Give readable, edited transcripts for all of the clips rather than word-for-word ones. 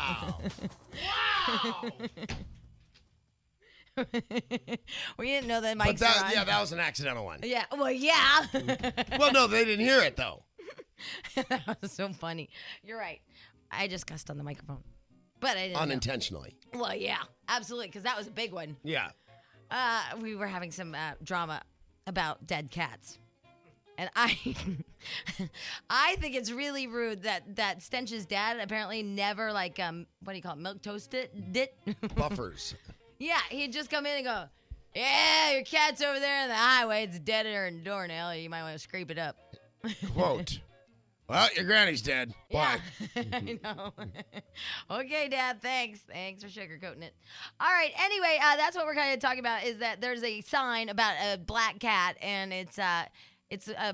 Wow. Wow. We didn't know that mics But were on. yeah, that was an accidental one. Yeah. Well, yeah. Well, no, they didn't hear it, though. That was so funny. You're right. I just cussed on the microphone. But I didn't know. Unintentionally. Well, yeah. Absolutely, because that was a big one. Yeah. We were having some drama about dead cats. And I think it's really rude that Stench's dad apparently never, like, what do you call it, milk toasted? Buffers. Yeah, he'd just come in and go, yeah, your cat's over there on the highway. It's deader than a doornail. You might want to scrape it up. Quote. Well, your granny's dead. Bye. Yeah, I know. Okay, Dad, thanks. Thanks for sugarcoating it. All right, anyway, that's what we're kind of talking about is that there's a sign about a black cat, and it's a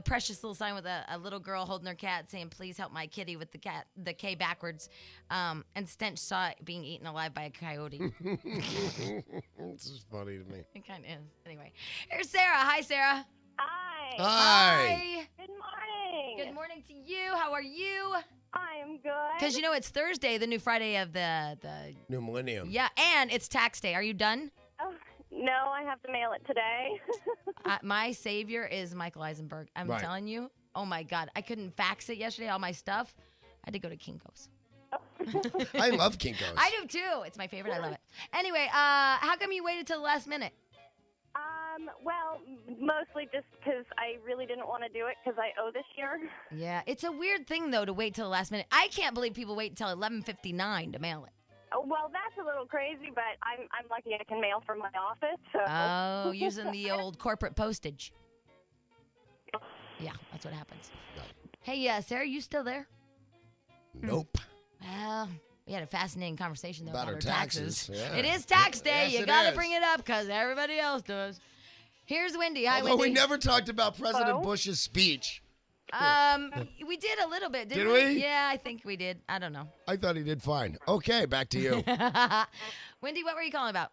precious little sign with a little girl holding her cat saying, please help my kitty with the K backwards. And Stench saw it being eaten alive by a coyote. This is funny to me. It kind of is. Anyway, here's Sarah. Hi, Sarah. Hi. Hi. Good morning. Good morning to you. How are you? I am good. Because, it's Thursday, the new Friday of the New millennium. Yeah, and it's tax day. Are you done? Oh, no, I have to mail it today. My savior is Michael Eisenberg. I'm Right. telling you. Oh, my God. I couldn't fax it yesterday, all my stuff. I had to go to Kinko's. I love Kinko's. I do, too. It's my favorite. I love it. Anyway, how come you waited till the last minute? Well, mostly just because I really didn't want to do it because I owe this year. Yeah, it's a weird thing, though, to wait till the last minute. I can't believe people wait until 11:59 to mail it. Well, that's a little crazy, but I'm lucky I can mail from my office. So. Oh, using the old corporate postage. Yeah, that's what happens. Hey, Sarah, you still there? Nope. Well, we had a fascinating conversation, though, About about our our taxes. taxes, yeah. It is tax day. Yes, You it got to is. bring it up because everybody else does. Here's Wendy. Hi, Although Wendy. we never talked about President Hello? Bush's speech. We did a little bit, didn't Did we? Yeah, I think we did. I don't know. I thought he did fine. Okay, back to you. Wendy, what were you calling about?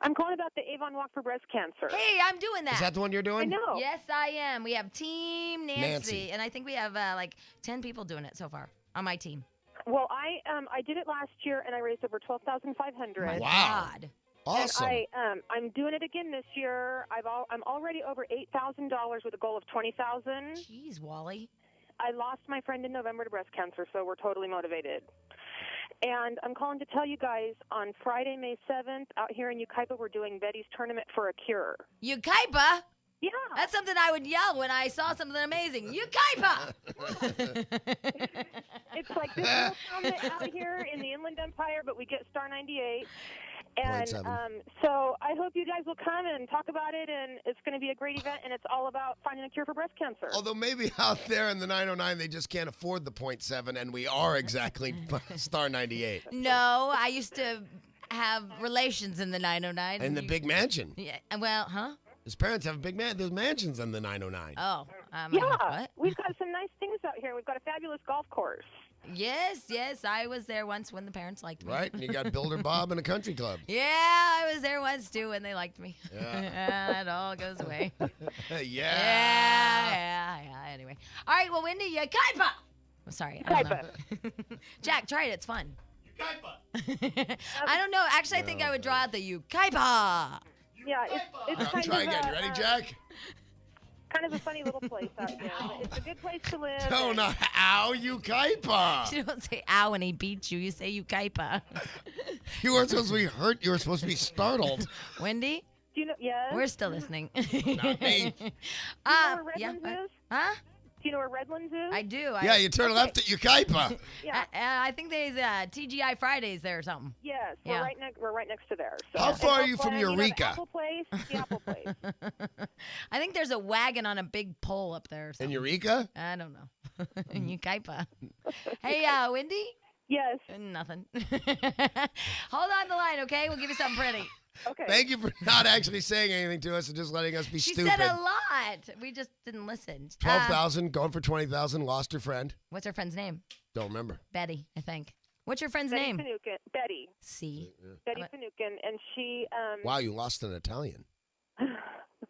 I'm calling about the Avon Walk for Breast Cancer. Hey, I'm doing that. Is that the one you're I doing? know. Yes, I am. We have Team Nancy, Nancy. and I think we have like 10 people doing it so far on my team. Well, I did it last year and I raised over $12,500. My Wow. God. Awesome. And I'm doing it again this year. I'm already over $8,000 with a goal of $20,000. Jeez, Wally. I lost my friend in November to breast cancer, so we're totally motivated. And I'm calling to tell you guys on Friday, May 7th, out here in Ukaipa, we're doing Betty's Tournament for a Cure. Ukaipa? Yeah. That's something I would yell when I saw something amazing. Ukaipa! It's like this little town out here in the Inland Empire, but we get Star 98. And 0.7. so I hope you guys will come and talk about it, and it's going to be a great event, and it's all about finding a cure for breast cancer. Although maybe out there in the 909, they just can't afford the 0.7, and we are exactly Star 98. No, I used to have relations in the 909. And the big mansion. Yeah, well, huh? His parents have a big there's mansions in the 909. Oh, Yeah, what? we've got some nice things out here. We've got a fabulous golf course. Yes, I was there once when the parents liked me. Right? And you got Builder Bob and a country club. Yeah, I was there once too when they liked me. Yeah. That all goes away. Yeah. Yeah. Anyway. All right, well, Wendy, Ukaipa! I'm sorry. I don't know. Jack, try it. It's fun. Ukaipa! I don't know. Actually, I think I would draw out the Ukaipa. Yeah, it's kind Try of again. You ready, Jack? kind of a funny little place out there. But it's a good place to live. No, and- not ow, Ukaipa. You don't say ow when he beats you. You say Ukaipa. You weren't supposed to be hurt. You were supposed to be startled. Wendy, Do you know? Yes. we're still listening. Not me. Do you know where yeah. Redlands is? Huh? Do you know where Redlands is? I do. Yeah, you turn left at Ukaipa. Yeah. I think there's TGI Fridays there or something. Yes, Yeah. we're right next to there. So. How far are And you from you know, Eureka? the Apple Place, the Apple Place. I think there's a wagon on a big pole up there or In something. Eureka? I don't know. In Ukaipa. Hey, Wendy? Yes. Nothing. Hold on the line, okay? We'll give you something pretty. Okay. Thank you for not actually saying anything to us and just letting us be She stupid. said a lot. We just didn't listen. 12,000, going for 20,000, lost her friend. What's her friend's name? Don't remember. Betty, I think. What's your friend's Betty name? Finucane. Betty. C. Betty Finucane, and she. Wow, you lost an Italian.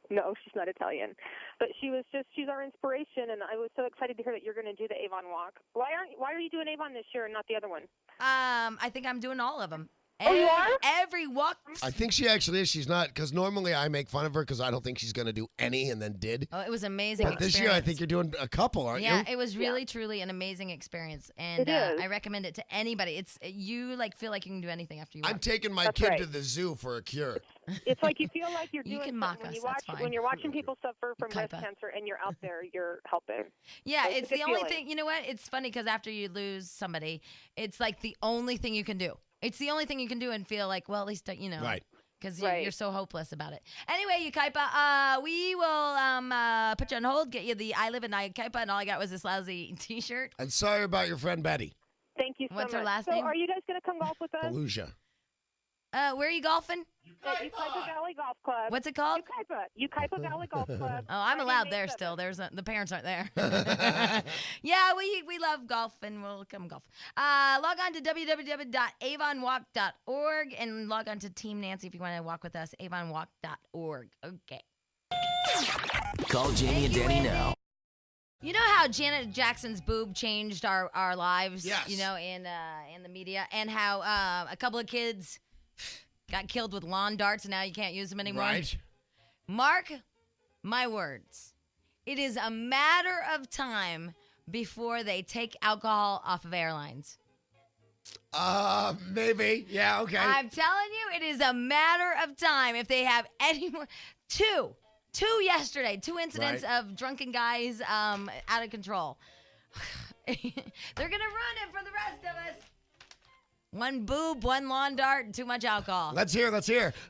No, she's not Italian. But she's our inspiration, and I was so excited to hear that you're going to do the Avon Walk. Why are you doing Avon this year and not the other one? I think I'm doing all of them. Oh, you are? Every walk. I think she actually is. She's not, because normally I make fun of her because I don't think she's going to do any and then did. Oh, it was amazing. But this year I think you're doing a couple, aren't you? Yeah, it was really, truly an amazing experience, and I recommend it to anybody. You feel like you can do anything after you walk. I'm taking my kid to the zoo for a cure. It's like you feel like you're doing can mock something. us, that's fine. When you're watching people suffer from breast cancer and you're out there, you're helping. Yeah, So it's a the good only feeling. thing. You know what? It's funny because after you lose somebody, it's like the only thing you can do. It's the only thing you can do and feel like, well, at least, Right. Because you're so hopeless about it. Anyway, Ukaipa, we will put you on hold, get you the I Live in Ukaipa, and all I got was this lousy T-shirt. And sorry about your friend Betty. Thank you so much. What's her last so name? are you guys going to come golf with us? Belusia. Where are you golfing? At Ukaipa Valley Golf Club. What's it called? Ukaipa Valley Golf Club. Oh, I'm Friday, allowed May there 7th. still. The parents aren't there. Yeah, we love golf and we'll come golf. Log on to www.avonwalk.org and log on to Team Nancy if you want to walk with us. avonwalk.org. Okay. Call Jamie and Danny now. You know how Janet Jackson's boob changed our lives? Yes. You know, in the media, and how a couple of kids got killed with lawn darts and now you can't use them anymore. Right. Mark my words. It is a matter of time before they take alcohol off of airlines. Maybe. Yeah, okay. I'm telling you, it is a matter of time if they have any more. Two yesterday. 2 incidents of drunken guys out of control. They're going to ruin it for the rest of us. One boob, one lawn dart, and too much alcohol. Let's hear. I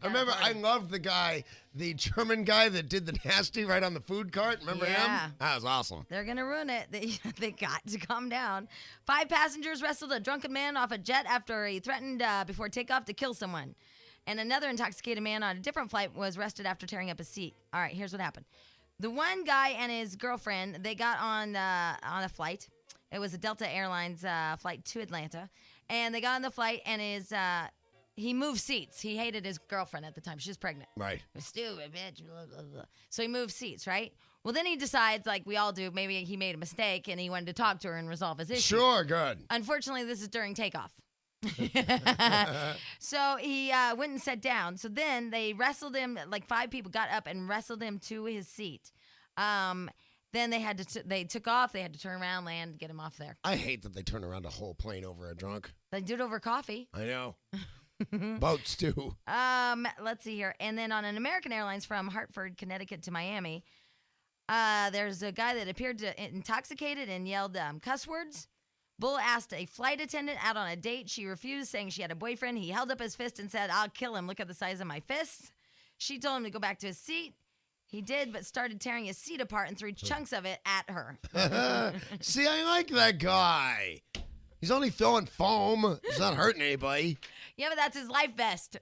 remember I loved the German guy that did the nasty right on the food cart. Remember him? That was awesome. They're going to ruin it. They got to calm down. 5 passengers wrestled a drunken man off a jet after he threatened before takeoff to kill someone. And another intoxicated man on a different flight was arrested after tearing up his seat. All right, here's what happened. The one guy and his girlfriend, they got on a flight. It was a Delta Airlines flight to Atlanta. And they got on the flight, and he moved seats. He hated his girlfriend at the time. She was pregnant. Right. Stupid bitch. Blah, blah, blah. So he moved seats, right? Well, then he decides, like we all do, maybe he made a mistake, and he wanted to talk to her and resolve his issue. Sure, good. Unfortunately, this is during takeoff. So he went and sat down. So then they wrestled him. Like 5 people got up and wrestled him to his seat. Then they took off. They had to turn around, land, get him off there. I hate that they turn around a whole plane over a drunk. They did it over coffee. I know. Boats too. Let's see here. And then on an American Airlines from Hartford, Connecticut to Miami, there's a guy that appeared intoxicated and yelled cuss words. Bull asked a flight attendant out on a date. She refused, saying she had a boyfriend. He held up his fist and said, "I'll kill him. Look at the size of my fists." She told him to go back to his seat. He did, but started tearing his seat apart and threw chunks of it at her. See, I like that guy. He's only throwing foam. He's not hurting anybody. Yeah, but that's his life vest.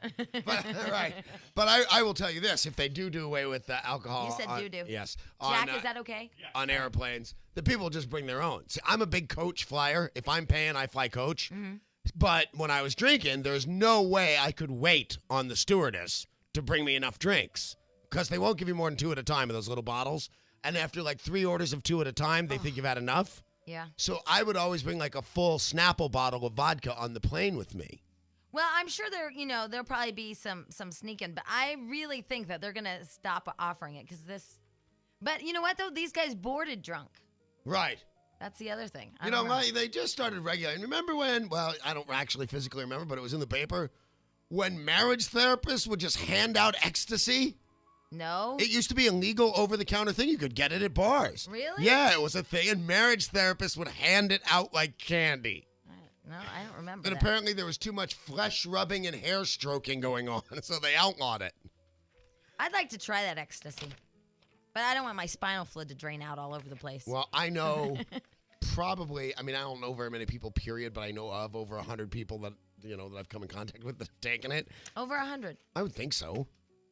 Right. But I will tell you this. If they do away with alcohol. You said do. Yes. Jack, is that okay? On airplanes, the people just bring their own. See, I'm a big coach flyer. If I'm paying, I fly coach. Mm-hmm. But when I was drinking, there's no way I could wait on the stewardess to bring me enough drinks. Because they won't give you more than 2 at a time in those little bottles. And after like 3 orders of 2 at a time, they think you've had enough. Yeah. So I would always bring like a full Snapple bottle of vodka on the plane with me. Well, I'm sure there'll probably be some sneaking, but I really think that they're going to stop offering it but you know what though? These guys boarded drunk. Right. That's the other thing. You know, they just started regulating. Remember when, well, I don't actually physically remember, but it was in the paper, when marriage therapists would just hand out ecstasy? No. It used to be a legal over-the-counter thing. You could get it at bars. Really? Yeah, it was a thing, and marriage therapists would hand it out like candy. No, I don't remember And that. apparently there was too much flesh rubbing and hair stroking going on, so they outlawed it. I'd like to try that ecstasy, but I don't want my spinal fluid to drain out all over the place. Well, I know probably, I mean, I don't know very many people, period, but I know of over 100 people that I've come in contact with that have taken it. Over 100. I would think so.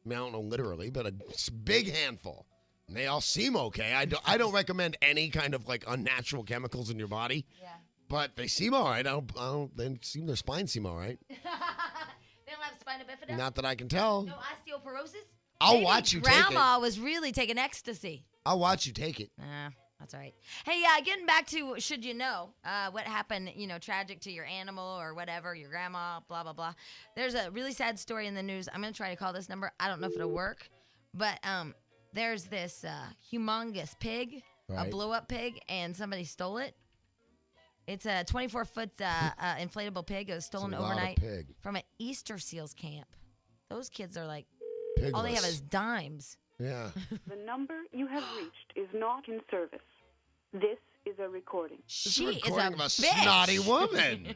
I mean, I don't know literally, but a big handful. And they all seem okay. I don't recommend any kind of like unnatural chemicals in your body. Yeah. But they seem all right. Their spines seem all right. They don't have spina bifida? Not that I can tell. No osteoporosis? I'll Maybe watch you take it. Grandma was really taking ecstasy. I'll watch you take it. That's all right. Hey, getting back to should you know what happened, tragic to your animal or whatever, your grandma, blah, blah, blah. There's a really sad story in the news. I'm going to try to call this number. I don't know if it'll work, but there's this humongous pig, a Right. blow-up pig, and somebody stole it. It's a 24-foot inflatable pig. It was stolen It's a lot of overnight pig. from an Easter Seals camp. Those kids are like, Pigless. all they have is dimes. Yeah. The number you have reached is not in service. This is a recording. She This is recording a of a bitch. snotty woman.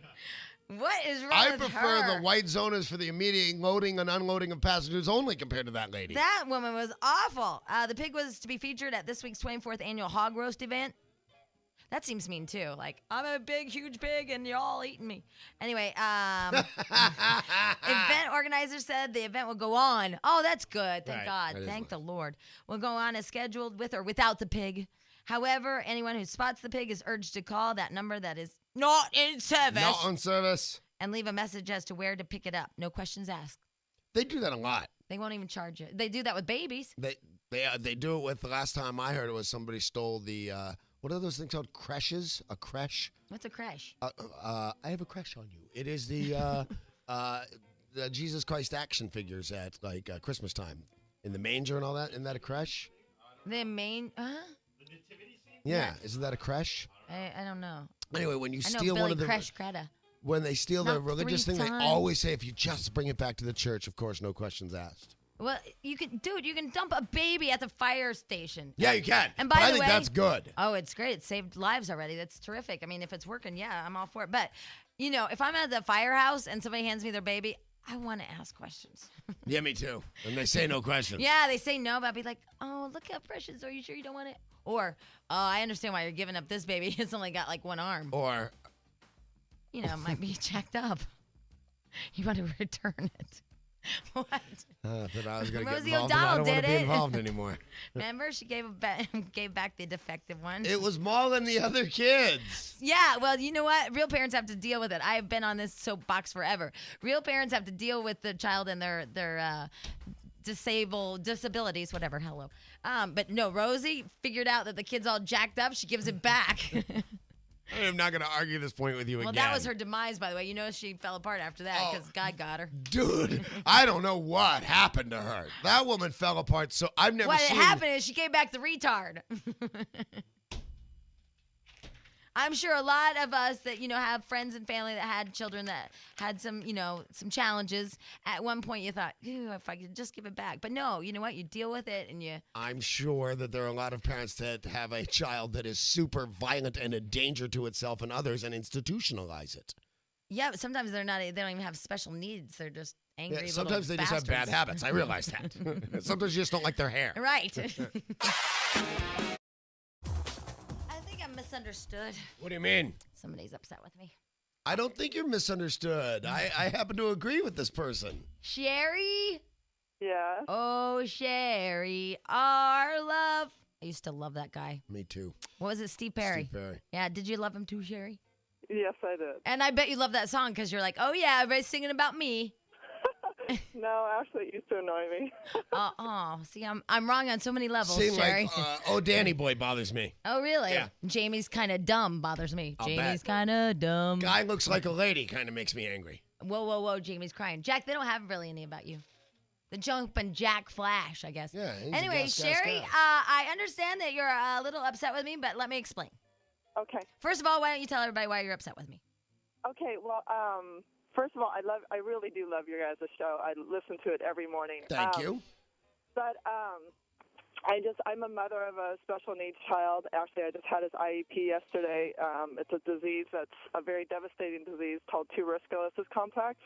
What is wrong I with prefer her? the white zoners for the immediate loading and unloading of passengers only compared to that lady. That woman was awful. The pig was to be featured at this week's 24th annual hog roast event. That seems mean too. Like, I'm a big, huge pig and you're all eating me. Anyway, event organizers said the event will go on. Oh, that's good. Thank Right. God. That is Thank the nice. Lord. Will go on as scheduled with or without the pig. However, anyone who spots the pig is urged to call that number that is not in service Not on service. and leave a message as to where to pick it up. No questions asked. They do that a lot. They won't even charge you. They do that with babies. They do it with, the last time I heard it was somebody stole the, what are those things called? Creches? A creche? What's a crash? I have a crush on you. It is the Jesus Christ action figures at like Christmas time in the manger and all that. Isn't that a creche? The main, Yeah, isn't that a creche? I don't know. Anyway, when you I know steal Billy one of the Crash Greta. when they steal the Not religious 3 thing, they times. always say if you just bring it back to the church, of course, no questions asked. Well, you can dump a baby at the fire station. Yeah, you can. And But by I the think way, that's good. Oh, it's great. It saved lives already. That's terrific. I mean, if it's working, yeah, I'm all for it. But, if I'm at the firehouse and somebody hands me their baby, I want to ask questions. Yeah, me too. And they say no questions. Yeah, they say no, but I'd be like, oh, look how precious. Are you sure you don't want it? Or, oh, I understand why you're giving up this baby. It's only got like one arm. Or It might be jacked up. You want to return it. What? that I was going to get Rosie involved, and I O'Donnell don't want to did be it. involved anymore. Remember, she gave back the defective one. It was more than the other kids. Yeah, well, you know what? Real parents have to deal with it. I've been on this soapbox forever. Real parents have to deal with the child and their disabilities, whatever. Hello. But no, Rosie figured out that the kid's all jacked up. She gives it back. I am not going to argue this point with you Well, again. that was her demise, by the way. She fell apart after that because God got her. Dude, I don't know what happened to her. That woman fell apart. So I've never What seen. happened is she gave back the retard. I'm sure a lot of us that, have friends and family that had children that had some, some challenges. At one point you thought, ooh, if I could just give it back. But no, you know what? You deal with it and you... I'm sure that there are a lot of parents that have a child that is super violent and a danger to itself and others and institutionalize it. Yeah, but sometimes they don't even have special needs. They're just angry Yeah, little sometimes they just have bad bastards. habits. I realize that. Sometimes you just don't like their hair. Right. I think I'm misunderstood. What do you mean? Somebody's upset with me. I don't think you're misunderstood. I happen to agree with this person. Sherry? Yeah. Oh, Sherry, our love. I used to love that guy. Me too. What was it, Steve Perry? Steve Perry. Yeah, did you love him too, Sherry? Yes, I did. And I bet you love that song because you're like, oh yeah, everybody's singing about me. No, actually, it used to annoy me. See, I'm wrong on so many levels, Seem Sherry. like, oh, Danny Boy bothers me. Oh, really? Yeah. Jamie's kind of dumb bothers me. I'll Jamie's bet. kind of dumb. Guy looks like a lady kind of makes me angry. Whoa, whoa, whoa, Jamie's crying. Jack, they don't have really any about you. The jumping Jack Flash, I guess. Yeah. he's a Anyway, gas, Sherry, gas. I understand that you're a little upset with me, but let me explain. Okay. First of all, why don't you tell everybody why you're upset with me? Okay. Well, first of all, I really do love your guys' show. I listen to it every morning. Thank you. But I'm a mother of a special needs child. Actually, I just had his IEP yesterday. It's a disease that's a very devastating disease called tuberous sclerosis complex,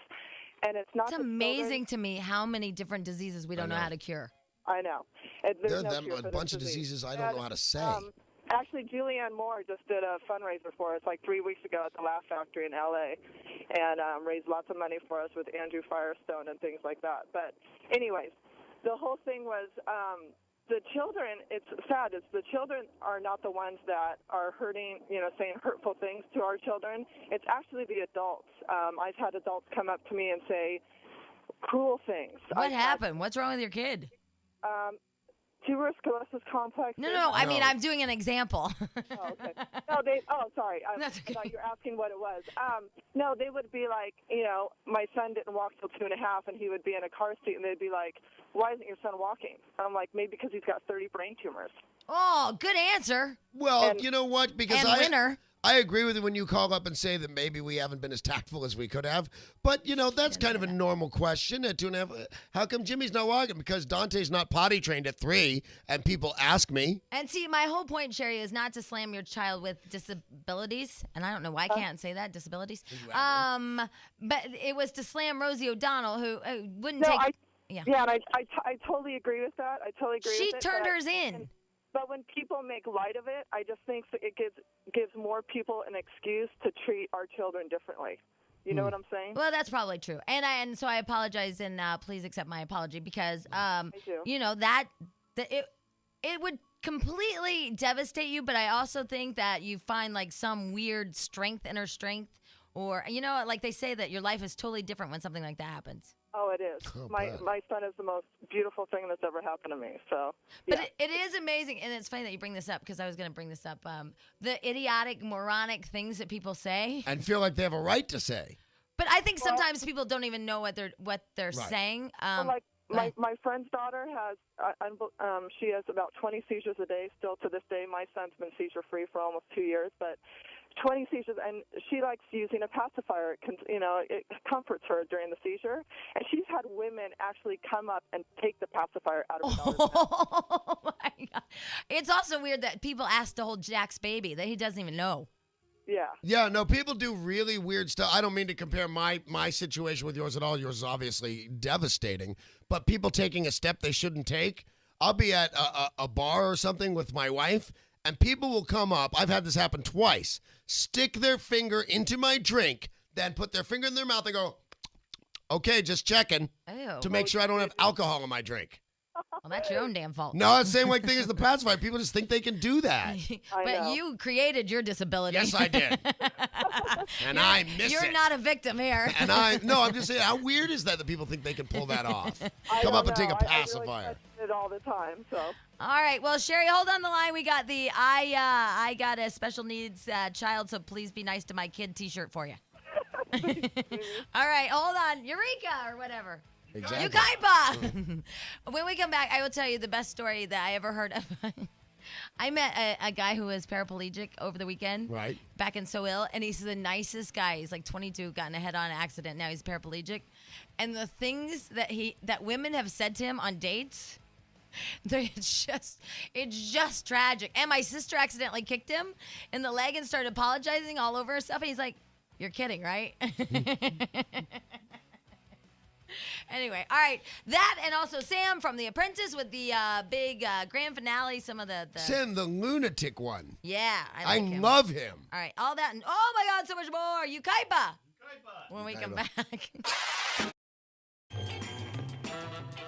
and it's not. It's just amazing to me how many different diseases we don't know know. how to cure. I know. There There's are no cure a for bunch this of disease. diseases I don't know how to say. Actually, Julianne Moore just did a fundraiser for us like 3 weeks ago at the Laugh Factory in L.A. and raised lots of money for us with Andrew Firestone and things like that. But anyways, the whole thing was the children, it's sad, the children are not the ones that are hurting, saying hurtful things to our children. It's actually the adults. I've had adults come up to me and say cruel things. What happened? What's wrong with your kid? tuberous sclerosis complex. No. I mean, No. I'm doing an example. Oh, okay. Sorry. That's I thought okay. you were asking what it was. No, they would be like, my son didn't walk till 2.5, and he would be in a car seat, and they'd be like, why isn't your son walking? I'm like, maybe because he's got 30 brain tumors. Oh, good answer. Well, And- you know what? Because And winner. I agree with you when you call up and say that maybe we haven't been as tactful as we could have. But, that's kind of a normal question at 2.5. How come Jimmy's not walking? Because Dante's not potty trained at 3, and people ask me. And see, my whole point, Sherry, is not to slam your child with disabilities. And I don't know why I can't say that, disabilities. But it was to slam Rosie O'Donnell, who wouldn't No, take... and I totally agree with that. I totally agree She with it. turned but hers in. But when people make light of it, I just think that it gives more people an excuse to treat our children differently. You know what I'm saying? Well, that's probably true. And so I apologize, and please accept my apology, because, do. it would completely devastate you, but I also think that you find, like, some weird inner strength, or, like they say that your life is totally different when something like that happens. Oh, it is. My son is the most beautiful thing that's ever happened to me. So, But yeah. it is amazing, and it's funny that you bring this up, because I was going to bring this up. The idiotic, moronic things that people say. And feel like they have a right to say. But I think sometimes people don't even know what they're Right. saying. Like go ahead. my friend's daughter has, she has about 20 seizures a day still to this day. My son's been seizure free for almost 2 years, but 20 seizures, and she likes using a pacifier. It comforts her during the seizure, and she's had women actually come up and take the pacifier out of her daughter's mouth. Oh my God! It's also weird that people ask to hold Jack's baby that he doesn't even know. Yeah. Yeah, no, people do really weird stuff. I don't mean to compare my situation with yours at all. Yours is obviously devastating. But people taking a step they shouldn't take. I'll be at a bar or something with my wife, and people will come up. I've had this happen twice. Stick their finger into my drink, then put their finger in their mouth and go, okay, just checking Ew. to make sure I don't have alcohol in my drink. Well, that's your own damn fault. No, it's the same like thing as the pacifier. People just think they can do that. I But know. you created your disability. Yes, I did. And I miss You're it. not a victim here. And I'm just saying, how weird is that people think they can pull that off? I Come don't up and take know. a pacifier. I really question it all the time. So. All right. Well, Sherry, hold on the line. We got the I got a special needs child, so please be nice to my kid T-shirt for you. All right. Hold on. Eureka or whatever. Exactly. Ukaipa. When we come back, I will tell you the best story that I ever heard of. I met a guy who was paraplegic over the weekend. Right. Back in Soil, and he's the nicest guy. He's like 22, got in a head-on accident. Now he's paraplegic. And the things that women have said to him on dates, it's just tragic. And my sister accidentally kicked him in the leg and started apologizing all over herself. And he's like, "You're kidding, right?" Anyway, all right. That and also Sam from The Apprentice with the big grand finale. Some of the Sam, the lunatic one. yeah, I like him. love him. All right, all that and oh my God, so much more. Ukaipa. When we come back.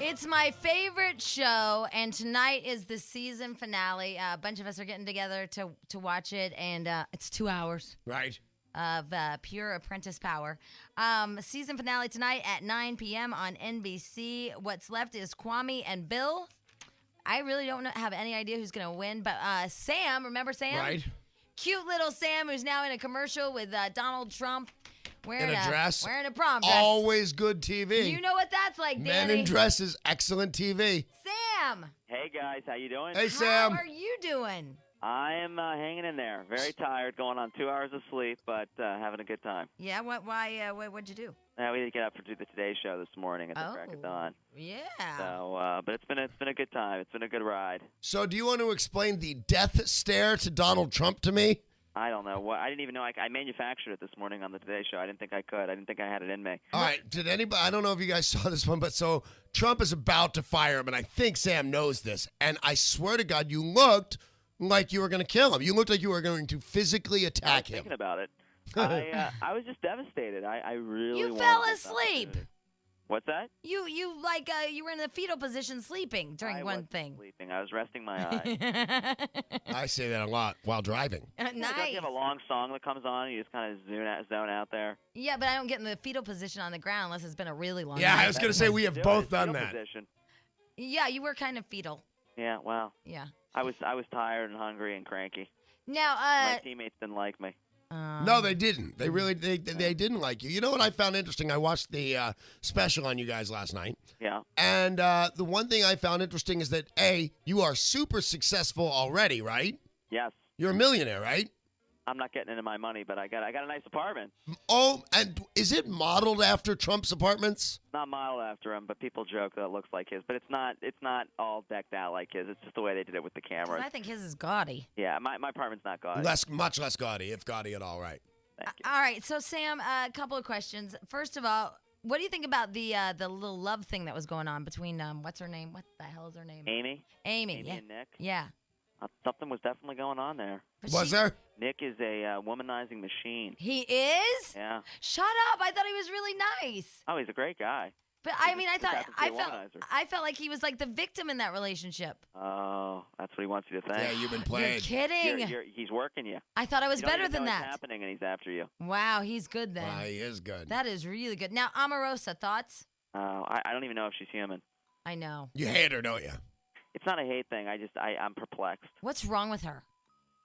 It's my favorite show, and tonight is the season finale. A bunch of us are getting together to watch it, and it's 2 hours Right. of pure Apprentice power. Season finale tonight at 9 p.m. on NBC. What's left is Kwame and Bill. I really don't have any idea who's going to win, but Sam, remember Sam? Right. Cute little Sam, who's now in a commercial with Donald Trump wearing In a dress. Wearing a prom dress. Always good TV. You know what that's like, Men Danny. in dresses, excellent TV. Sam, Hey guys, how you doing? Hey, Sam. how are you doing? I am hanging in there. Very tired, going on 2 hours of sleep, but having a good time. Yeah, what'd you do? We didn't get up for the Today Show this morning at the crack of dawn. Yeah. So, but it's been a good time. It's been a good ride. So, do you want to explain the death stare to Donald Trump to me? I don't know what. I didn't even know I manufactured it this morning on the Today Show. I didn't think I could. I didn't think I had it in me. All right. Did anybody? I don't know if you guys saw this one, but so Trump is about to fire him, and I think Sam knows this. And I swear to God, you looked like you were going to kill him. You looked like you were going to physically I attack was him. thinking about it. I was just devastated. I really. You wanted fell this asleep. opportunity. What's that? You were in the fetal position sleeping during I one wasn't thing. Sleeping. I was resting my eyes. I say that a lot while driving. Don't Nice. you have a long song that comes on? And you just kind of zone out there. Yeah, but I don't get in the fetal position on the ground unless it's been a really long Yeah, night. I was going to say we have Do it. both It's done fetal that. Position. Yeah, you were kind of fetal. Yeah, well, Yeah. I was tired and hungry and cranky. Now, My teammates didn't like me. No, they didn't. They really they didn't like you. You know what I found interesting? I watched the special on you guys last night. Yeah. And the one thing I found interesting is that, A, you are super successful already, right? Yes. You're a millionaire, right? I'm not getting into my money, but I got a nice apartment. Oh, and is it modeled after Trump's apartments? Not modeled after him, but people joke that it looks like his. But it's not all decked out like his. It's just the way they did it with the 'cause cameras. I think his is gaudy. Yeah, my apartment's not gaudy. Much less gaudy, if gaudy at all, right? Thank you. All right, so Sam, a couple of questions. First of all, what do you think about the little love thing that was going on between what's her name? What the hell is her name? Amy Amy. Yeah. and Nick. Yeah. Something was definitely going on there. But Was there? Nick is a womanizing machine. He is? Yeah. Shut up! I thought he was really nice. Oh, he's a great guy. But He I mean, I just thought happens to be a womanizer. I felt like he was like the victim in that relationship. Oh, that's what he wants you to think. Yeah, you've been You're played. kidding. He's working you. I thought I was You don't better even than know it's that. happening, and he's after you. Wow, he's good then. He is good. That is really good. Now, Omarosa, thoughts? I don't even know if she's human. I know. You hate her, don't you? It's not a hate thing. I'm perplexed. What's wrong with her?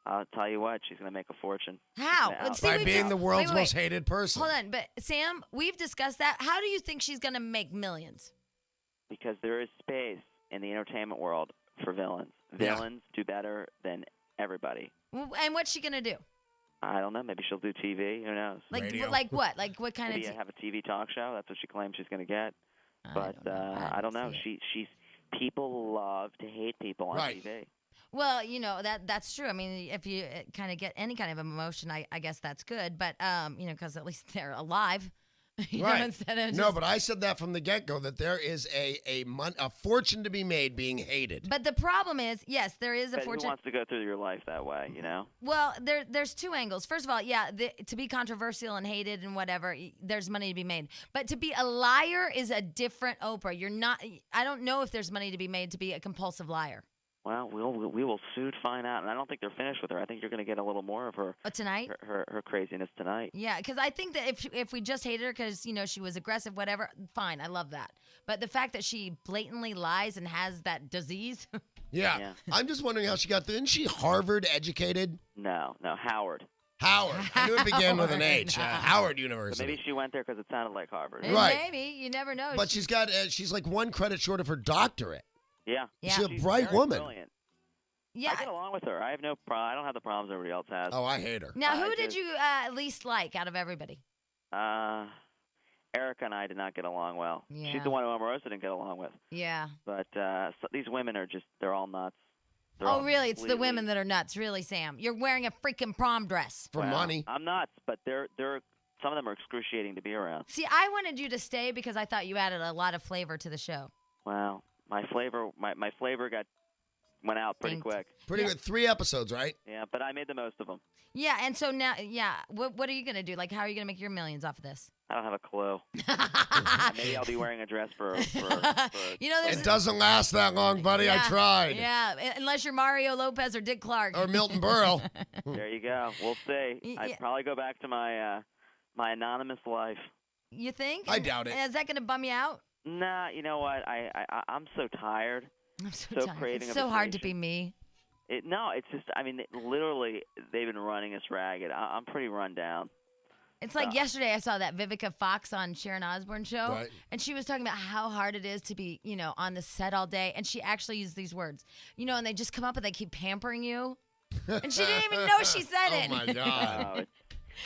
I'll tell you what, she's going to make a fortune. How? Yeah, Let's see, By we've being dis- the world's wait, most hated person. Hold on, but Sam, we've discussed that. How do you think she's going to make millions? Because there is space in the entertainment world for villains. Yeah. Villains do better than everybody. And what's she going to do? I don't know. Maybe she'll do TV. Who knows? Radio. Like what? Like what kind Maybe of? have a TV talk show. That's what she claims she's going to get. But I don't know. She's people love to hate people on Right. TV. Well, you know that's true. I mean, if you kind of get any kind of emotion, I guess that's good. But you know, because at least they're alive. You know, Right. instead of No, just- but I said that from the get-go, that there is a fortune to be made being hated. But the problem is, yes, there is a But who fortune. wants to go through your life that way? You know. Well, there's two angles. First of all, yeah, to be controversial and hated and whatever, there's money to be made. But to be a liar is a different Oprah. You're not. I don't know if there's money to be made to be a compulsive liar. Well, we will soon find out, and I don't think they're finished with her. I think you're going to get a little more of her Tonight? her craziness tonight. Yeah, because I think that if we just hated her because you know she was aggressive, whatever, fine, I love that. But the fact that she blatantly lies and has that disease, Yeah. I'm just wondering how she got through. Isn't she Harvard educated? No, Howard. Howard. I knew it began with an H. Howard. Howard But University. maybe she went there because it sounded like Harvard. and Right. maybe you never know. But she's got she's like one credit short of her doctorate. Yeah. Yeah. She's a She's bright very woman. Brilliant. yeah. I get along with her. I have no problem. I don't have the problems everybody else has. Oh, I hate her. Now, I who did just- you least like out of everybody? Erica and I did not get along well. Yeah. She's the one who Omarosa didn't get along with. Yeah. But so these women are they're all nuts. They're Oh, all really? It's the completely- women that are nuts, really, Sam. You're wearing a freaking prom dress. For Well, money. I'm nuts, but they're some of them are excruciating to be around. See, I wanted you to stay because I thought you added a lot of flavor to the show. Wow, my flavor went out pretty Thanked. quick. Pretty Yeah. good. 3 episodes, right? Yeah, but I made the most of them. Yeah, and so now, what are you gonna do? Like, how are you gonna make your millions off of this? I don't have a clue. Maybe I'll be wearing a dress for You know, there's It doesn't last that long, buddy. I Yeah, tried. Yeah, unless you're Mario Lopez or Dick Clark. Or Milton Berle. There you go. We'll see. Yeah. I'd probably go back to my my anonymous life. You think? I doubt it. Is that gonna bum you out? Nah, you know what? I'm so tired. I'm so So tired. creating It's of so a hard to station. be me. No, it's just. I mean, literally, they've been running us ragged. I'm pretty run down. It's like yesterday I saw that Vivica Fox on Sharon Osbourne show, Right. and she was talking about how hard it is to be, you know, on the set all day, and she actually used these words, you know, and they just come up and they keep pampering you, and she didn't even know she said it. Oh, my God.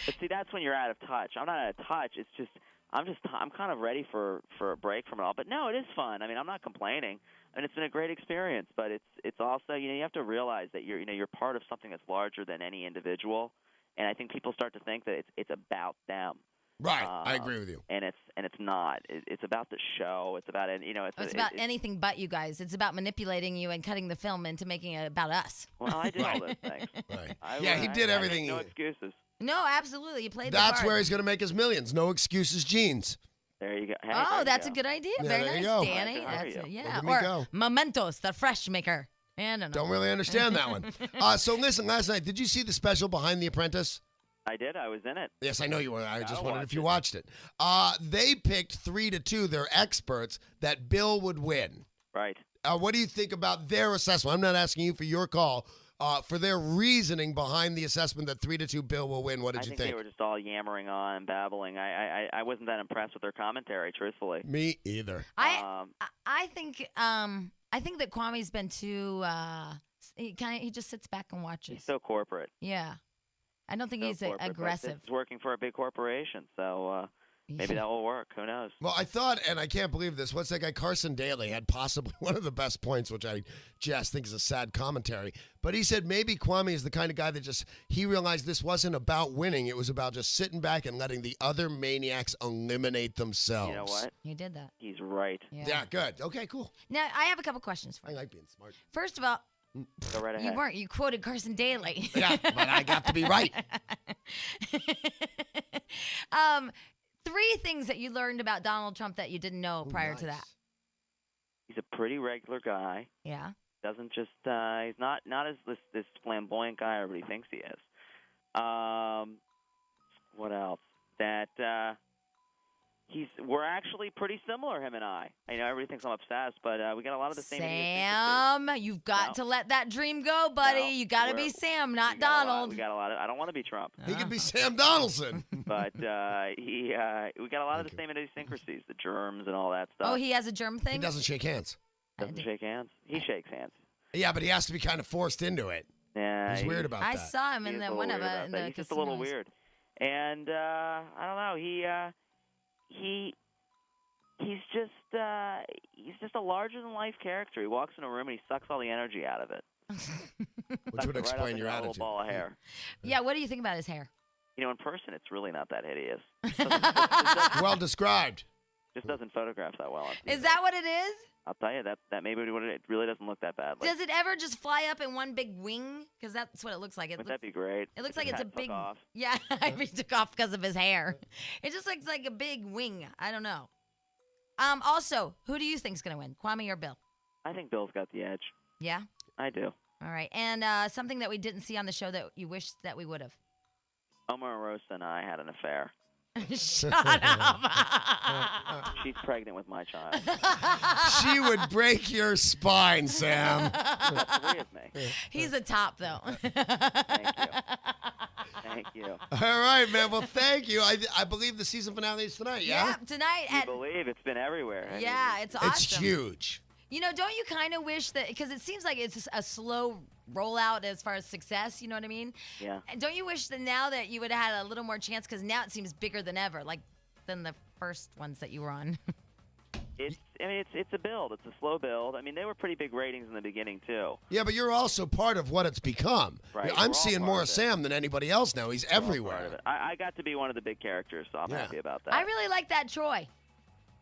But see, that's when you're out of touch. I'm not out of touch. It's just I'm kind of ready for a break from it all. But no, it is fun. I mean, I'm not complaining. I mean, it's been a great experience. But it's also, you know, you have to realize that you're part of something that's larger than any individual. And I think people start to think that it's about them. Right. I agree with you. And it's not. It's about the show. It's about It's about anything but you guys. It's about manipulating you and cutting the film into making it about us. Well, I did all those things. Right. I He did I everything. make no excuses. No, absolutely. You played the That's part. where he's going to make his millions. No excuses, jeans. There you go. Hey, Oh, there you that's go. a good idea. Yeah, Very there you nice, go. Danny. There That's you it, go. yeah. Look at me Or go. Mementos, the fresh maker. I don't know. Don't really understand that one. So listen, last night, did you see the special behind The Apprentice? I did. I was in it. Yes, I know you were. I just Gotta wondered watch if you it. watched it. They picked 3-2, their experts, that Bill would win. Right. What do you think about their assessment? I'm not asking you for your call. For their reasoning behind the assessment that 3-2 Bill will win. What did you think? They were just all yammering on and babbling. I wasn't that impressed with their commentary, truthfully. Me either. I think that Kwame's been too. He just sits back and watches. He's so corporate. Yeah, I don't think So he's corporate, aggressive. but he's working for a big corporation, so maybe that will work. Who knows? Well, I thought, and I can't believe this, what's that guy, Carson Daly, had possibly one of the best points, which I just think is a sad commentary. But he said maybe Kwame is the kind of guy that he realized this wasn't about winning. It was about just sitting back and letting the other maniacs eliminate themselves. You know what? He did that. He's right. Yeah, good. Okay, cool. Now, I have a couple questions for I you. like being smart. First of all, Go right ahead. you weren't. You quoted Carson Daly. Yeah, but I got to be right. 3 things that you learned about Donald Trump that you didn't know prior to that. He's a pretty regular guy. Yeah. Doesn't just he's not as this flamboyant guy everybody thinks he is. What else? That we're actually pretty similar, him and I. I know everybody thinks I'm obsessed, but we got a lot of the same Sam, you've got to let that dream go, buddy. No, you got to be Sam, not Donald. We got a lot of. I don't want to be Trump. He could be Sam Donaldson. But we got a lot of the same idiosyncrasies, the germs and all that stuff. Oh, he has a germ thing? He doesn't shake hands. Doesn't shake hands. He shakes hands. Yeah, but he has to be kind of forced into it. Yeah, He's weird about that. I saw him in He's a the little one of weird about in that. the He's just a little casinos. weird. And I don't know. He's just a larger than life character. He walks in a room and he sucks all the energy out of it. Which would explain your little attitude. ball of hair. Yeah, what do you think about his hair? You know, in person, it's really not that hideous. Well described. Just doesn't photograph that well. Is that what it is? I'll tell you that may be what it really doesn't look that bad. Does it ever just fly up in one big wing? Because that's what it looks like. Wouldn't that be great? It looks like it's a big. Off. Yeah, he took off because of his hair. It just looks like a big wing. I don't know. Also, who do you think's gonna win, Kwame or Bill? I think Bill's got the edge. Yeah. I do. All right, and something that we didn't see on the show that you wish that we would have. Omarosa and I had an affair. Shut up. She's pregnant with my child. She would break your spine, Sam. Three of me. He's a top, though. Thank you. All right, man. Well, thank you. I believe the season finale is tonight, yeah? Yeah, tonight You at. believe it's been everywhere. I Yeah, mean, it's awesome. It's huge. You know, don't you kind of wish that, because it seems like it's a slow rollout as far as success, you know what I mean? Yeah. And don't you wish that now that you would have had a little more chance, because now it seems bigger than ever, like than the first ones that you were on? It's a build. It's a slow build. I mean, they were pretty big ratings in the beginning too. Yeah, but you're also part of what it's become. Right, we're I'm all seeing part more of of it. Sam than anybody else now. He's We're all part everywhere. of it. I got to be one of the big characters, so I'm happy about that. I really like that Troy.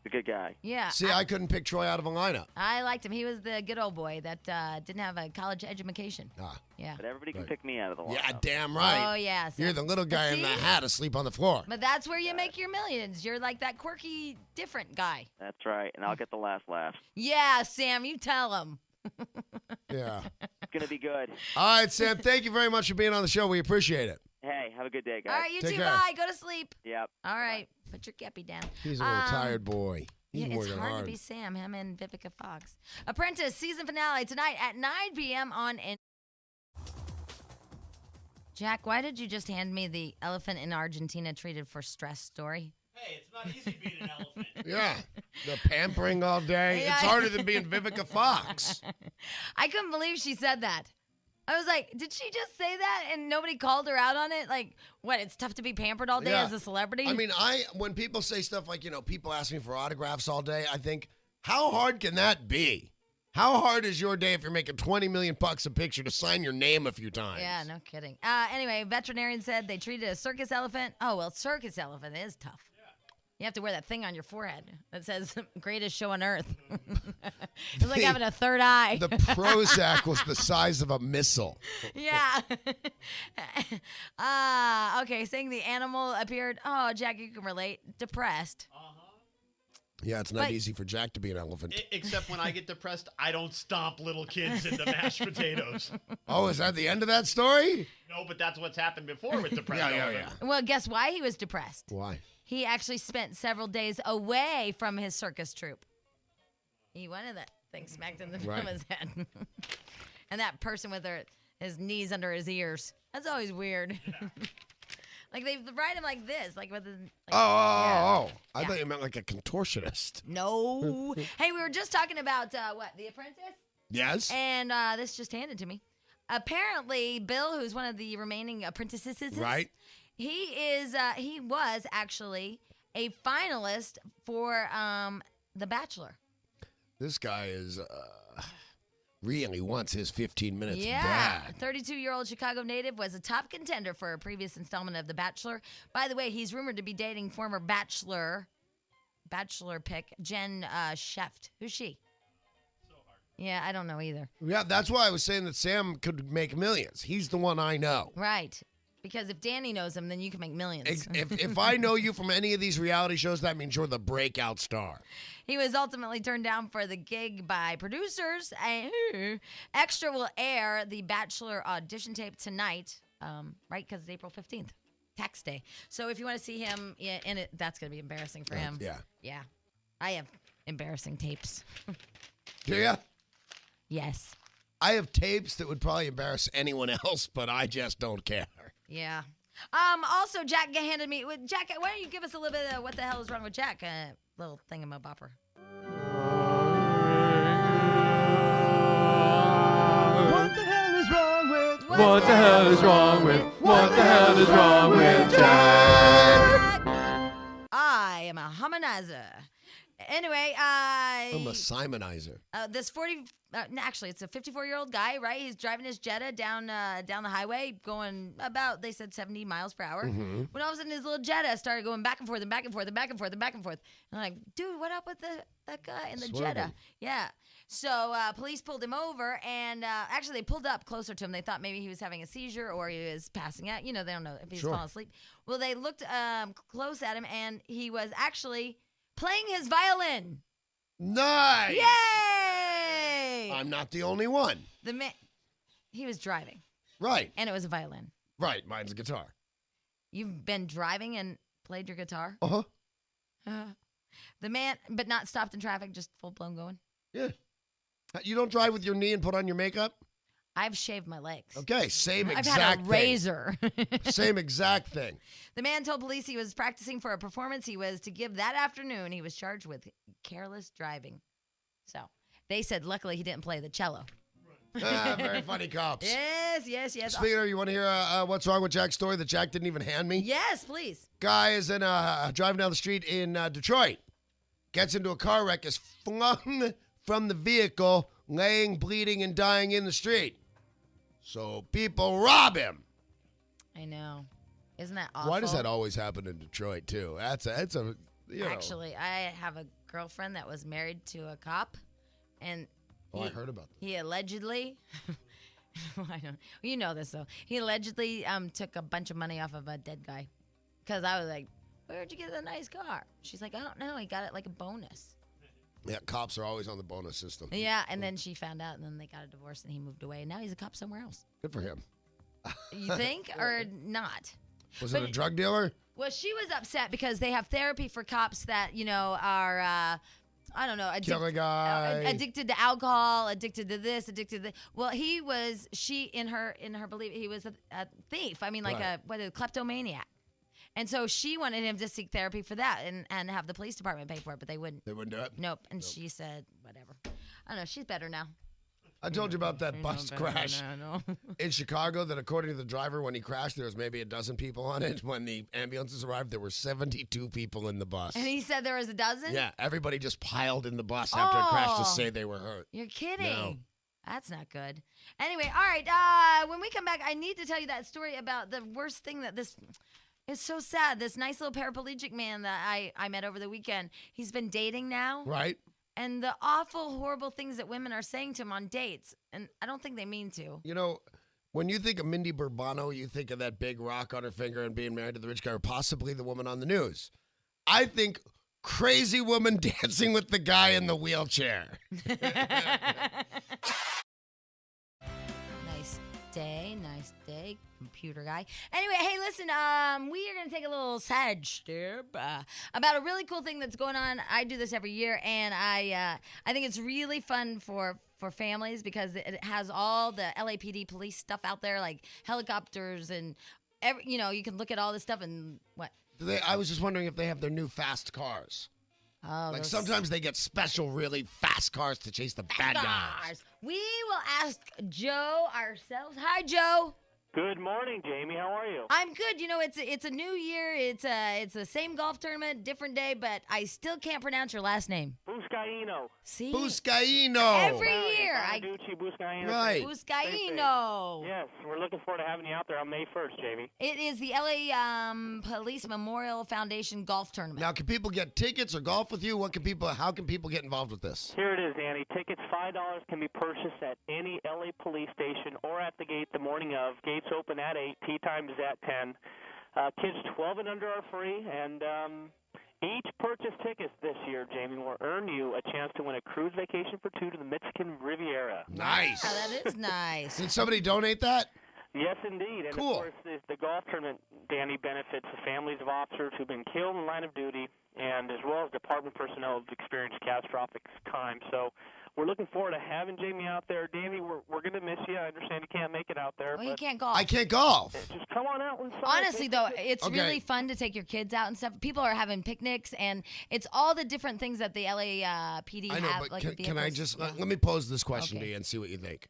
He's a good guy. Yeah. See, I couldn't pick Troy out of a lineup. I liked him. He was the good old boy that didn't have a college education. Ah. Yeah. But everybody can Right. pick me out of the lineup. Yeah, damn right. Oh, yeah. You're the little guy in the See? hat asleep on the floor. But that's where you make your millions. You're like that quirky, different guy. That's right, and I'll get the last laugh. Yeah, Sam, you tell him. Yeah. It's gonna be good. All right, Sam, thank you very much for being on the show. We appreciate it. Hey, have a good day, guys. All right, you Take too. care. Bye. Go to sleep. Yep. All right. Put your kepi down. He's a little tired boy. He's Yeah, it's working hard to be Sam, him and Vivica Fox. Apprentice season finale tonight at 9 p.m. on. Jack, why did you just hand me the elephant in Argentina treated for stress story? Hey, it's not easy being an elephant. Yeah. The pampering all day. Yeah. It's harder than being Vivica Fox. I couldn't believe she said that. I was like, did she just say that and nobody called her out on it? Like, what, it's tough to be pampered all day Yeah. as a celebrity? I mean, when people say stuff like, people ask me for autographs all day, I think, how hard can that be? How hard is your day if you're making $20 million a picture to sign your name a few times? Yeah, no kidding. Anyway, veterinarian said they treated a circus elephant. Oh, well, circus elephant is tough. You have to wear that thing on your forehead that says greatest show on earth. It's like having a third eye. The Prozac was the size of a missile. Yeah. Okay, saying the animal appeared, oh, Jack, you can relate, depressed. Yeah, it's not But- easy for Jack to be an elephant. Except when I get depressed, I don't stomp little kids into mashed potatoes. Oh, is that the end of that story? No, but that's what's happened before with depressed Yeah. elephants. Well, guess why he was depressed? Why? He actually spent several days away from his circus troupe. He wanted that thing smacked in the Right. front of his head. And that person with his knees under his ears. That's always weird. Like they ride him like this, like with his. Like, I Yeah. thought you meant like a contortionist. No. Hey, we were just talking about what, The Apprentice? Yes. And this just handed to me. Apparently, Bill, who's one of the remaining apprentices, Right. he was actually a finalist for The Bachelor. This guy is really wants his 15 minutes Yeah, bad. 32-year-old Chicago native was a top contender for a previous installment of The Bachelor. By the way, he's rumored to be dating former Bachelor pick Jen Sheft. Who's she? Yeah, I don't know either. Yeah, that's why I was saying that Sam could make millions. He's the one I know. Right. Because if Danny knows him, then you can make millions. If I know you from any of these reality shows, that means you're the breakout star. He was ultimately turned down for the gig by producers. Extra will air the Bachelor audition tape tonight, right? Because it's April 15th, tax day. So if you want to see him in it, that's going to be embarrassing for him. Yeah. Yeah. I have embarrassing tapes. Do you? Yes. I have tapes that would probably embarrass anyone else, but I just don't care. Yeah. Also, Jack handed me. Jack, why don't you give us a little bit of what the hell is wrong with Jack? Little thingamabopper. What the hell is wrong with? What the hell is wrong with? What the hell is wrong with Jack? I am a harmonizer. Anyway, I'm a Simonizer. Actually, it's a 54-year-old guy, right? He's driving his Jetta down the highway, going about, they said 70 miles per hour. Mm-hmm. When all of a sudden his little Jetta started going back and forth and back and forth and back and forth and back and forth. And I'm like, dude, what up with that guy in the Swerving. Jetta? Yeah. So police pulled him over, and actually they pulled up closer to him. They thought maybe he was having a seizure or he was passing out. You know, they don't know if he's Sure. falling asleep. Well, they looked close at him, and he was actually playing his violin. Nice. Yay! I'm not the only one. The man, he was driving, Right. and it was a violin. Right. Mine's a guitar. You've been driving and played your guitar? Uh-huh. The man, but not stopped in traffic, just full blown going. Yeah. You don't drive with your knee and put on your makeup? I've shaved my legs. Okay, same I've exact had a thing. razor. Same exact thing. The man told police he was practicing for a performance he was to give that afternoon. He was charged with careless driving. So they said, luckily, he didn't play the cello. Very funny cops. Yes. Speaking of, you want to hear what's wrong with Jack's story that Jack didn't even hand me? Yes, please. Guy is in driving down the street in Detroit. Gets into a car wreck, is flung from the vehicle, laying, bleeding, and dying in the street. So people rob him. I know. Isn't that awful? Why does that always happen in Detroit, too? That's a you know. Actually, I have a girlfriend that was married to a cop, and I heard about that. he allegedly, I don't, you know this though. He allegedly took a bunch of money off of a dead guy, because I was like, "Where'd you get the nice car?" She's like, "I don't know. He got it like a bonus." Yeah, cops are always on the bonus system. Yeah, and then she found out, and then they got a divorce, and he moved away, and now he's a cop somewhere else. Good for him. You think or not? Was it a drug dealer? Well, she was upset because they have therapy for cops that, you know, are, I don't know, Kill a guy. addicted to alcohol, addicted to this, addicted to that. Well, in her belief, he was a thief. I mean, like Right. a kleptomaniac. And so she wanted him to seek therapy for that and have the police department pay for it, but they wouldn't. They wouldn't do it? Nope. And she said, whatever. I don't know. She's better now. I told you about that bus crash No. in Chicago that according to the driver, when he crashed, there was maybe a dozen people on it. When the ambulances arrived, there were 72 people in the bus. And he said there was a dozen? Yeah, everybody just piled in the bus after it crashed to Oh. say they were hurt. You're kidding. No. That's not good. Anyway, all right. When we come back, I need to tell you that story about the worst thing that this is so sad. This nice little paraplegic man that I met over the weekend. He's been dating now. Right? And the awful, horrible things that women are saying to him on dates. And I don't think they mean to. You know, when you think of Mindy Bourbano, you think of that big rock on her finger and being married to the rich guy, or possibly the woman on the news. I think crazy woman dancing with the guy in the wheelchair. Nice. day. Nice day, computer guy. Anyway, hey, listen, we are going to take a little side step about a really cool thing that's going on. I do this every year, and I think it's really fun for families because it has all the LAPD police stuff out there, like helicopters and, you can look at all this stuff and what? I was just wondering if they have their new fast cars. Oh, Like sometimes they get special, really fast cars to chase the bad guys. We will ask Joe ourselves. Hi, Joe. Good morning, Jamie. How are you? I'm good. It's a new year. It's the same golf tournament, different day, but I still can't pronounce your last name. Buscaino. See? Buscaino. Every year. Bonaducci, Buscaino. Right. Buscaino. Yes, we're looking forward to having you out there on May 1st, Jamie. It is the LA Police Memorial Foundation golf tournament. Now, can people get tickets or golf with you? How can people get involved with this? Here it is, Danny. Tickets, $5 can be purchased at any LA police station or at the gate the morning of. Gates open at 8, tee time is at 10. Kids 12 and under are free, and each purchase ticket this year, Jamie, will earn you a chance to win a cruise vacation for two to the Mexican Riviera. Nice. Oh, that is nice. Did somebody donate that? Yes, indeed. And cool. Of course, the golf tournament, Danny, benefits the families of officers who've been killed in the line of duty, and as well as department personnel who've experienced catastrophic time. So we're looking forward to having Jamie out there. Danny, we're going to miss you. I understand you can't make it out there. Well, you can't golf. I can't golf. Just come on out inside. Honestly, though, it's really fun to take your kids out and stuff. People are having picnics, and it's all the different things that the LAPD I know, have. but like can I just Yeah. let me pose this question Okay. to you and see what you think?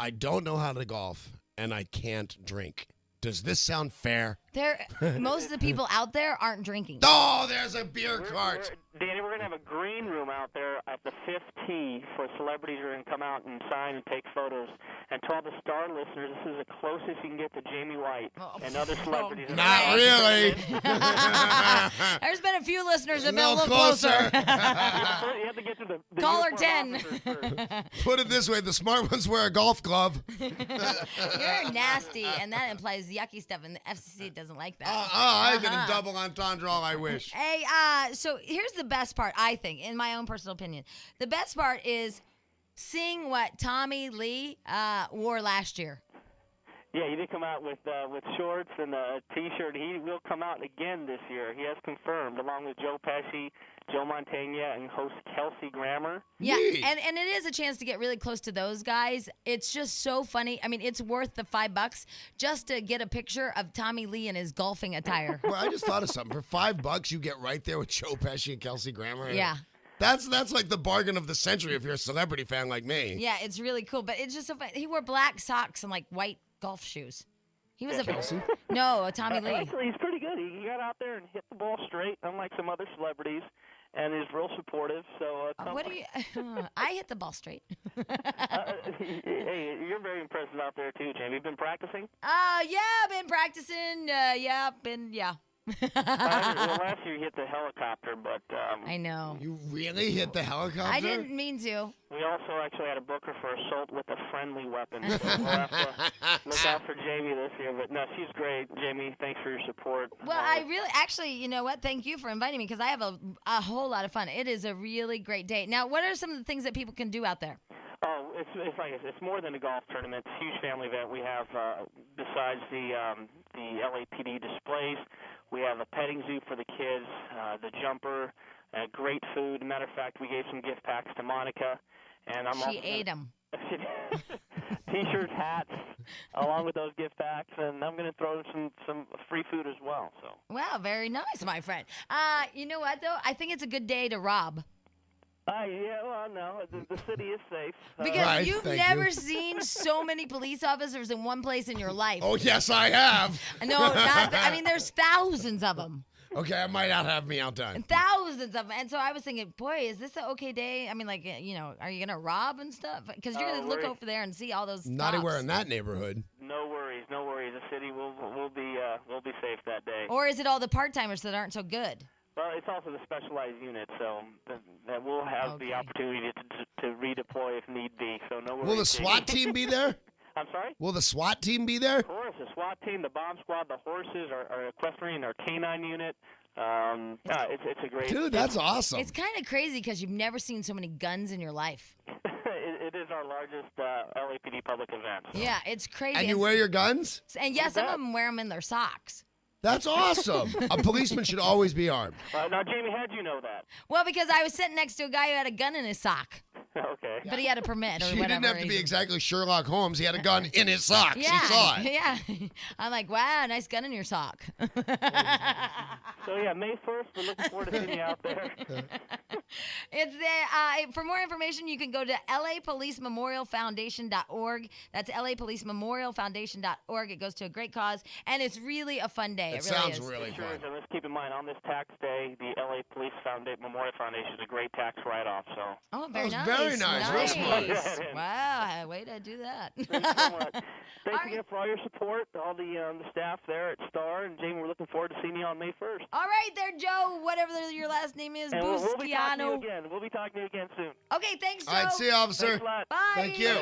I don't know how to golf, and I can't drink. Does this sound fair? Most of the people out there aren't drinking. Oh, there's a beer cart. Danny, we're going to have a green room out there at the 5th tee for celebrities who are going to come out and sign and take photos. And to all the star listeners, this is the closest you can get to Jamie White and other celebrities. Not really. There's been a few listeners that have been a No little closer. You have to get to the Caller uniform 10. officers first. Put it this way, the smart ones wear a golf glove. You're nasty, and that implies yucky stuff, and the FCC doesn't like that. I'm going to double entendre all I wish. Hey, so here's the best part, I think, in my own personal opinion. The best part is seeing what Tommy Lee wore last year. Yeah, he did come out with shorts and a T-shirt. He will come out again this year. He has confirmed, along with Joe Pesci, Joe Mantegna, and host Kelsey Grammer. Yeah, and it is a chance to get really close to those guys. It's just so funny. I mean, it's worth the $5 just to get a picture of Tommy Lee in his golfing attire. Well, I just thought of something. For $5, you get right there with Joe Pesci and Kelsey Grammer. Yeah. That's like the bargain of the century if you're a celebrity fan like me. Yeah, it's really cool. But it's just so funny. He wore black socks and like white golf shoes. He was Kelsey? No, Tommy Lee. Actually, he's pretty good. He got out there and hit the ball straight, unlike some other celebrities, and is real supportive. So, What do you? I hit the ball straight. hey, you're very impressive out there too, Jamie. You've been practicing? Yeah, I've been practicing. Yeah. Well, last year you hit the helicopter, but I know. You really hit the helicopter? I didn't mean to. we also actually had a booker for assault with a friendly weapon. So we'll have to look out for Jamie this year. But no, she's great. Jamie, thanks for your support. Well, I really, actually, you know what? Thank you for inviting me because I have a whole lot of fun. It is a really great day. Now, what are some of the things that people can do out there? Oh, it's like I said, it's more than a golf tournament. It's a huge family event. We have, besides the LAPD displays, we have a petting zoo for the kids, the jumper, great food. Matter of fact, we gave some gift packs to Monica, and She ate them. T-shirts, hats, along with those gift packs, and I'm going to throw some free food as well. So. Wow, very nice, my friend. You know what though? I think it's a good day to rob. Yeah, well, no, the city is safe. Because Right, you've thank never you. seen so many police officers in one place in your life. Oh, yes, I have. No, I mean, there's thousands of them. Okay, I might not have me outdone. Thousands of them. And so I was thinking, boy, is this an okay day? I mean, like, you know, are you going to rob and stuff? Because you're going to look worries. over there and see all those Not cops. anywhere in that neighborhood. No worries, no worries. The city will be safe that day. Or is it all the part-timers that aren't so good? Well, it's also the specialized unit, so that we'll have the opportunity to redeploy if need be. So no worries. Will the SWAT team be there? I'm sorry? Will the SWAT team be there? Of course, the SWAT team, the bomb squad, the horses, our equestrian, our canine unit. It's a great. Dude, that's awesome. It's kind of crazy because you've never seen so many guns in your life. It is our largest LAPD public event. Yeah, it's crazy. And you wear your guns? And yeah, some of them wear them in their socks. That's awesome. A policeman should always be armed. Now, Jamie, how'd you know that? Well, because I was sitting next to a guy who had a gun in his sock. Okay. But he had a permit or She whatever. didn't have to be exactly Sherlock Holmes. He had a gun in his socks. Yeah, She saw it. yeah. I'm like, wow, nice gun in your sock. So, yeah, May 1st, we're looking forward to seeing you out there. It's for more information, you can go to lapolicememorialfoundation.org. That's lapolicememorialfoundation.org. It goes to a great cause, and it's really a fun day. It really sounds is. really fun. And let's keep in mind, on this tax day, the LA Police Memorial Foundation is a great tax write-off. So. Oh, very nice. Very nice. Real smart. Wow, way to do that. Thanks so much. Thanks again for all your support, all the staff there at Star. And Jamie, we're looking forward to seeing you on May 1st. All right there, Joe, whatever your last name is, And we'll be talking to you Busciano. again. We'll be talking to you again soon. Okay, thanks, Joe. All right, see you, officer. Thanks a lot. Bye. Thank you.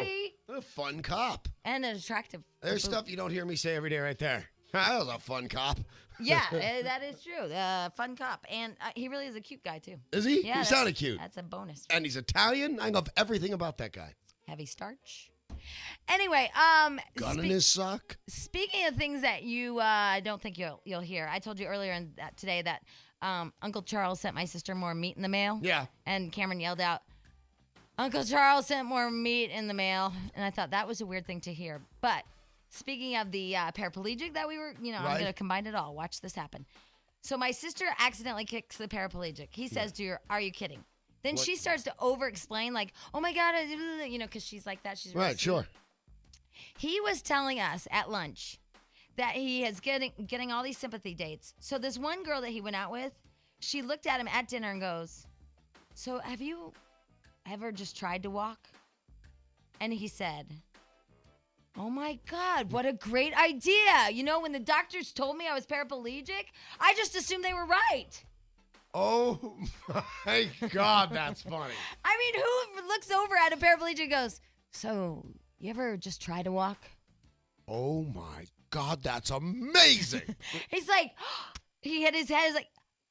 What a fun cop. And an attractive. There's stuff you don't hear me say every day right there. That was a fun cop. Yeah, that is true. Fun cop. And he really is a cute guy, too. Is he? Yeah, He sounded cute. That's a bonus. And he's Italian. I love everything about that guy. Heavy starch. Anyway, Gun in his sock. speaking of things that you don't think you'll hear, I told you earlier today that Uncle Charles sent my sister more meat in the mail. Yeah. And Cameron yelled out, Uncle Charles sent more meat in the mail. And I thought that was a weird thing to hear. But speaking of the paraplegic that we were, I'm Right. going to combine it all. Watch this happen. So my sister accidentally kicks the paraplegic. He says to her, are you kidding? Then What? she starts to over-explain, like, oh, my God, because she's like that. She's really Right, sweet. sure. He was telling us at lunch that he is getting all these sympathy dates. So this one girl that he went out with, she looked at him at dinner and goes, so have you ever just tried to walk? And he said, oh my God, what a great idea. When the doctors told me I was paraplegic, I just assumed they were right. Oh, my God, that's funny. I mean, who looks over at a paraplegic and goes, so you ever just try to walk? Oh, my God, that's amazing. He's like, he hit his head. He's like,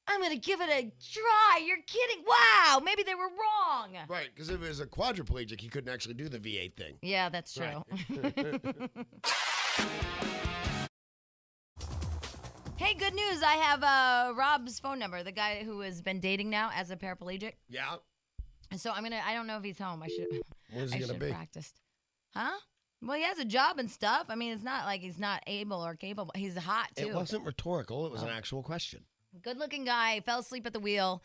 I'm going to give it a try. You're kidding. Wow, maybe they were wrong. Right, because if it was a quadriplegic, he couldn't actually do the V8 thing. Yeah, that's true. Hey, good news. I have Rob's phone number, the guy who has been dating now as a paraplegic. Yeah. So I don't know if he's home. Where's he I going to should have be? practiced. Huh? Well, he has a job and stuff. I mean, it's not like he's not able or capable. He's hot, too. It wasn't rhetorical. It was an actual question. Good-looking guy. Fell asleep at the wheel.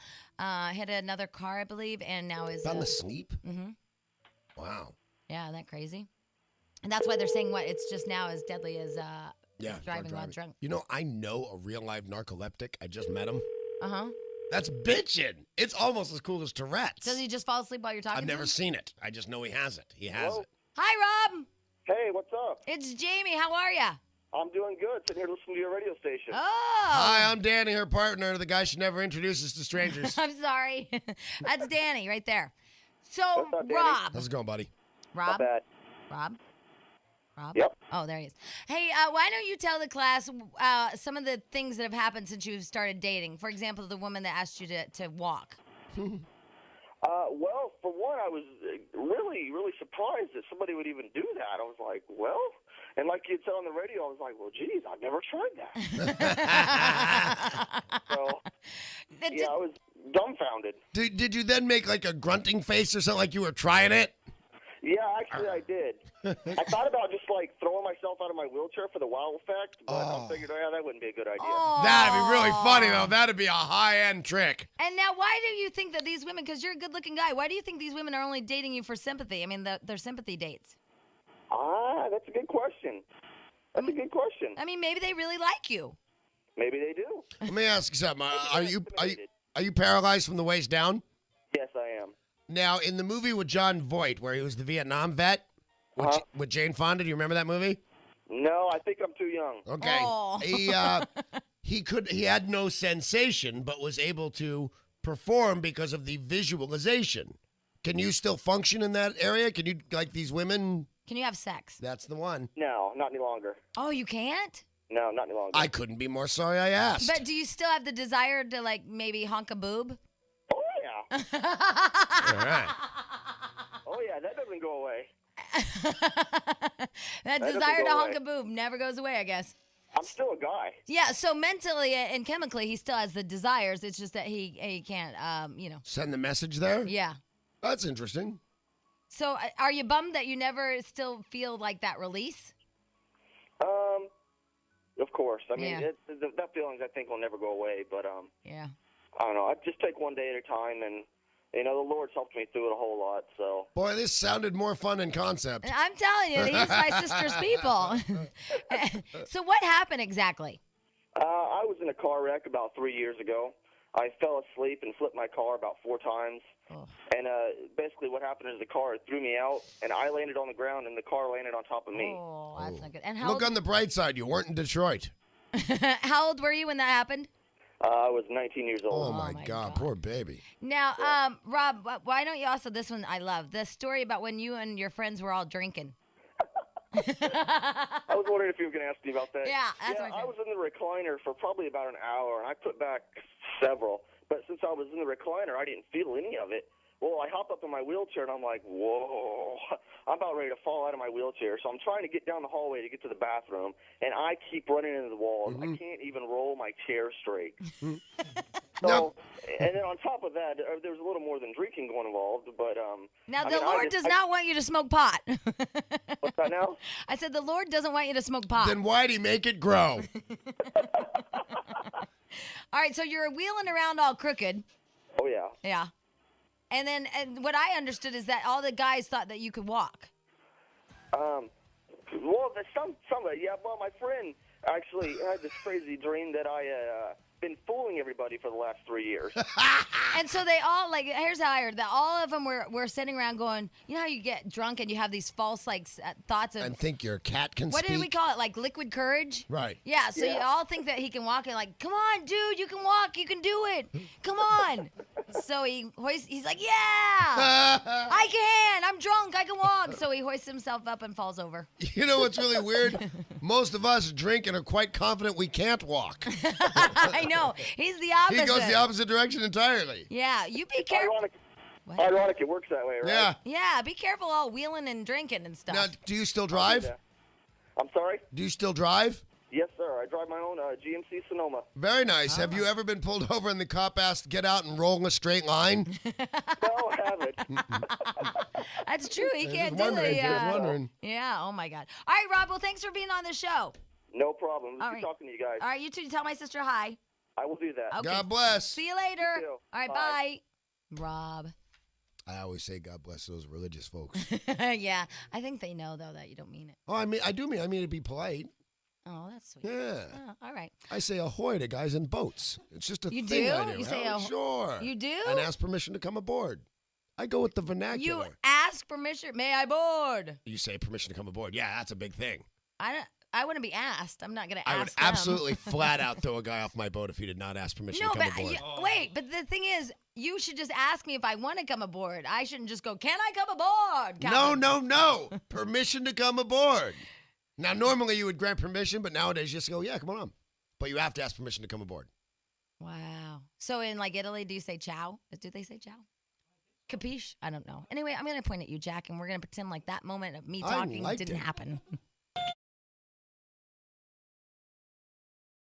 Hit another car, I believe, and now is... Found asleep? Mm-hmm. Wow. Yeah, isn't that crazy? And that's why they're saying it's just now as deadly as driving while drunk. I know a real-life narcoleptic. I just met him. Uh-huh. That's bitchin'. It's almost as cool as Tourette's. Does he just fall asleep while you're talking I've to never him? seen it. I just know he has it. He has it. Hi, Rob. Hey, what's up? It's Jamie. How are ya? I'm doing good. Sitting here listening to your radio station. Oh. Hi, I'm Danny, her partner. The guy should never introduce us to strangers. I'm sorry. That's Danny right there. So, What's up, Danny? Rob. How's it going, buddy? Rob? Not bad. Rob? Yep. Oh, there he is. Hey, why don't you tell the class some of the things that have happened since you've started dating? For example, the woman that asked you to walk. Well, for one, I was really, really surprised that somebody would even do that. I was like, well, and like you said on the radio, I was like, well, geez, I've never tried that. So, yeah, I was dumbfounded. Did you then make like a grunting face or something like you were trying it? Yeah, actually, I did. I thought about just like throwing myself out of my wheelchair for the wow effect, but I figured, yeah, that wouldn't be a good idea. That'd be really funny, though. That'd be a high-end trick. And now, why do you think that these women, because you're a good-looking guy, why do you think these women are only dating you for sympathy? I mean, they're sympathy dates. That's a good question. That's a good question. I mean, maybe they really like you. Maybe they do. Let me ask you something. Are you paralyzed from the waist down? Yes, I am. Now, in the movie with John Voight, where he was the Vietnam vet, with Jane Fonda, do you remember that movie? No, I think I'm too young. Okay. Oh. He had no sensation, but was able to perform because of the visualization. Can you still function in that area? Can you, like these women? Can you have sex? That's the one. No, not any longer. Oh, you can't? No, not any longer. I couldn't be more sorry I asked. But do you still have the desire to, like, maybe honk a boob? Oh, yeah. All right. Oh, yeah, that definitely doesn't go away. That doesn't desire to go honk away. a boob never goes away, I guess. I'm still a guy. Yeah, so mentally and chemically, he still has the desires. It's just that he can't, Send the message there? Yeah. That's interesting. So are you bummed that you never still feel like that release? Of course. I mean, Yeah. that feelings I think will never go away. But Yeah. I don't know. I just take one day at a time, and the Lord's helped me through it a whole lot. So. Boy, this sounded more fun in concept. I'm telling you, these are my sister's people. So what happened exactly? I was in a car wreck about 3 years ago. I fell asleep and flipped my car about 4 times. Oh. And basically what happened is the car threw me out, and I landed on the ground, and the car landed on top of me. Oh, that's not good. And how Look on the bright side. You weren't in Detroit. how old were you when that happened? I was 19 years old. Oh, my God. Poor baby. Now, Rob, why don't you also, this one I love, the story about when you and your friends were all drinking. I was wondering if you were going to ask me about that. Yeah, that's my I was in the recliner for probably about an hour, and I put back several. But since I was in the recliner, I didn't feel any of it. Well, I hop up in my wheelchair, and I'm like, whoa. I'm about ready to fall out of my wheelchair. So I'm trying to get down the hallway to get to the bathroom, and I keep running into the walls. I can't even roll my chair straight. So, and then on top of that, there was a little more than drinking going involved. But now, the Lord does not want you to smoke pot. What's that now? I said the Lord doesn't want you to smoke pot. Then why'd he make it grow? All right, so you're wheeling around all crooked. Oh, yeah. Yeah. And then what I understood is that all the guys thought that you could walk. Well, some of it, yeah. Well, my friend actually had this crazy dream that I been fooling everybody for the last 3 years. And so they all, like, here's how I heard that all of them were sitting around going, you know how you get drunk and you have these false, like, thoughts of. And think your cat can What speak? did we call it? Like liquid courage? Right. Yeah, so you all think that he can walk and like, come on, dude, you can walk, you can do it. Come on. So he's like, yeah, I can. I'm drunk. I can walk. So he hoists himself up and falls over. You know what's really weird? Most of us drink and are quite confident we can't walk. I know. He's the opposite. He goes the opposite direction entirely. Yeah, you be careful. Ironic it works that way, right? Yeah. Yeah, be careful all wheeling and drinking and stuff. Now, do you still drive? I'm sorry? Do you still drive? Yes, sir. I drive my own GMC Sonoma. Very nice. Have you ever been pulled over and the cop asked, get out and roll in a straight line? No, I haven't. That's true. He can't do wondering, it. just wondering. Yeah, oh my God. All right, Rob, well, thanks for being on the show. No problem. All Good right. talking to you guys. All right, you two tell my sister hi. I will do that. Okay. God bless. See you later. You too. All right, Bye. bye. Rob. I always say God bless those religious folks. Yeah, I think they know, though, that you don't mean it. Oh, I mean to be polite. Oh, that's sweet. Yeah. Oh, all right. I say ahoy to guys in boats. It's just a You thing do? I do. You say Hell, ahoy? sure. You do? And ask permission to come aboard. I go with the vernacular. You ask permission. May I board? You say permission to come aboard. Yeah, that's a big thing. I wouldn't be asked. I'm not going to ask I would them. absolutely flat out throw a guy off my boat if he did not ask permission No, to come but aboard. wait. But the thing is, you should just ask me if I want to come aboard. I shouldn't just go, can I come aboard? Captain?" No. Permission to come aboard. Now, normally you would grant permission, but nowadays you just go, yeah, come on. But you have to ask permission to come aboard. Wow. So in like Italy, do you say ciao? Do they say ciao? Capiche? I don't know. Anyway, I'm going to point at you, Jack, and we're going to pretend like that moment of me I talking liked didn't it. happen.